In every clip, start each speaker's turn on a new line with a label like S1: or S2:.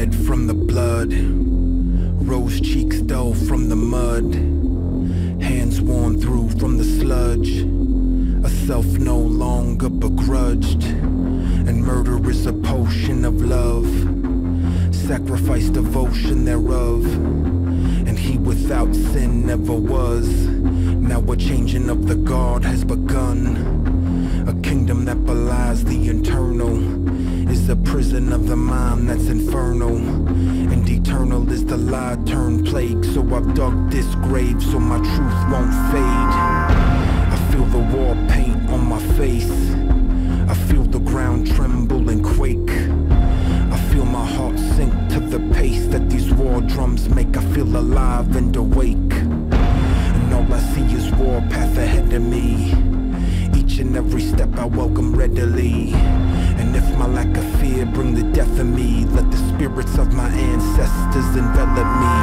S1: red from the blood, rose cheeks dull from the mud, hands worn through from the sludge, a self no longer begrudged, and murder is a potion of love, sacrifice devotion thereof, and he without sin never was. Now a changing of the guard has begun, a kingdom that belies the internal, is a prison of the mind that's infernal, and eternal is the lie turned plague. So I've dug this grave so my truth won't fade. I feel the war paint on my face, I feel the ground tremble and quake, I feel my heart sink to the pace that these war drums make. I feel alive and awake, and all I see is war path ahead of me. Each and every step I welcome readily, and if my lack of fear bring the death of me, let the spirits of my ancestors envelop me.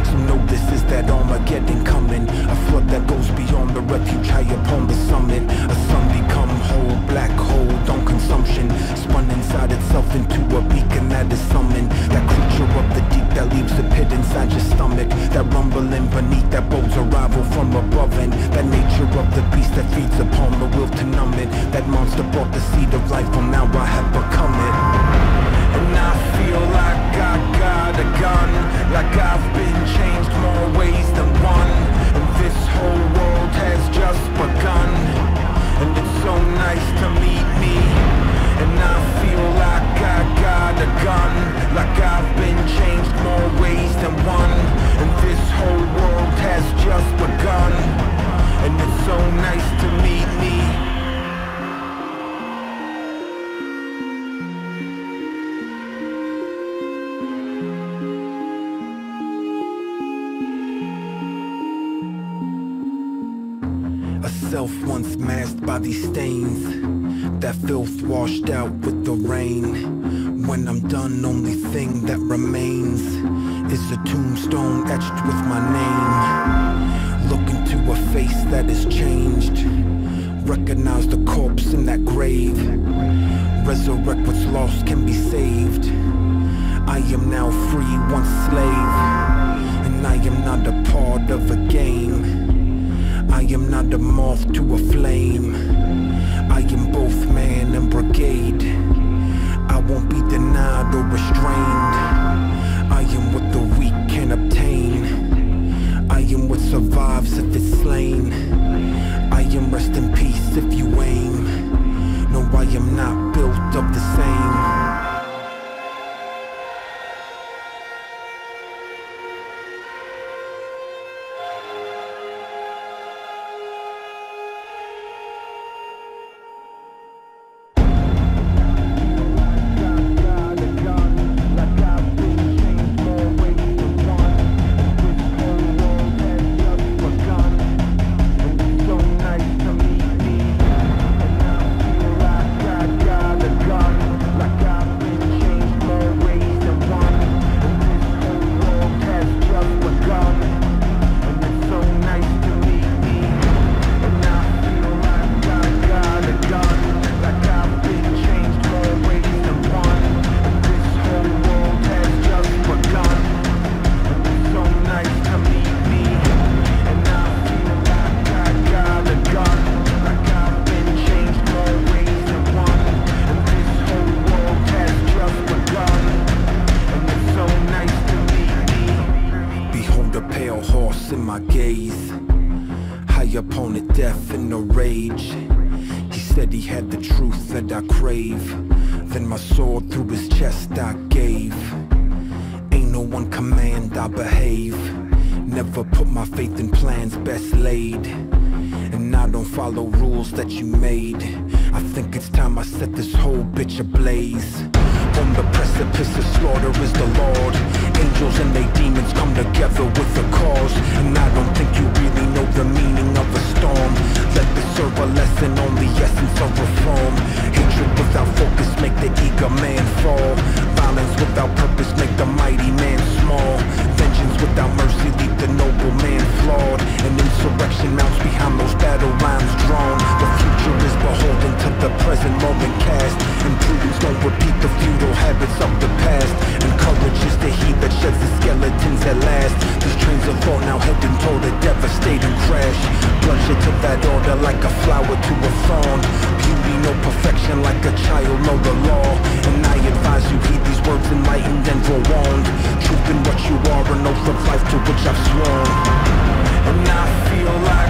S1: So know this is that armageddon coming, a flood that goes beyond the refuge high upon the summit. A sun become whole, black hole on consumption, spun inside itself into a beacon that is summoned. That creature of the deep that leaves a pit inside your stomach, that rumbling beneath that bodes arrival from above, and that nature of the beast that feeds upon the will to numb it. That monster brought the seed of life, well now I have become it. And I feel like I got a gun, like I've been changed more ways than one, and this whole world has just begun, and it's so nice to meet me. And I feel like I got a gun, like I've been changed more ways than one, and this whole world has just begun, and it's so nice to meet me. A self once masked by these stains, that filth washed out with the rain. When I'm done, only thing that remains is a tombstone etched with my name. Look into a face that has changed, recognize the corpse in that grave, resurrect what's lost can be saved. I am now free, once slave, and I am not a part of a game. I am not a moth to a flame, I am both man and brigade. I won't be denied or restrained, I am what the weak can obtain, I am what survives if it's slain, I am rest in peace if you aim. No, I am not built of the same. In my gaze, high upon death in a rage. He said he had the truth that I crave, then my sword through his chest I gave. Ain't no one command, I behave. Never put my faith in plans best laid, and I don't follow rules that you made. I think it's time I set this whole bitch ablaze. On the precipice of slaughter is the Lord. Angels and they demons come together with a cause, and I don't think you really know the meaning of a storm. Let this serve a lesson on the essence of reform. Hatred without focus make the eager man fall. Violence without purpose make the mighty man small. Vengeance without mercy leave the noble man flawed, and insurrection mounts behind those battle lines drawn. The future is beholden to the present moment cast, and prudence don't repeat the futile habits of the past, and courage a child know the law. And I advise you heed these words enlightened and forewarned. Truth in what you are, an oath of life to which I've sworn. And I feel like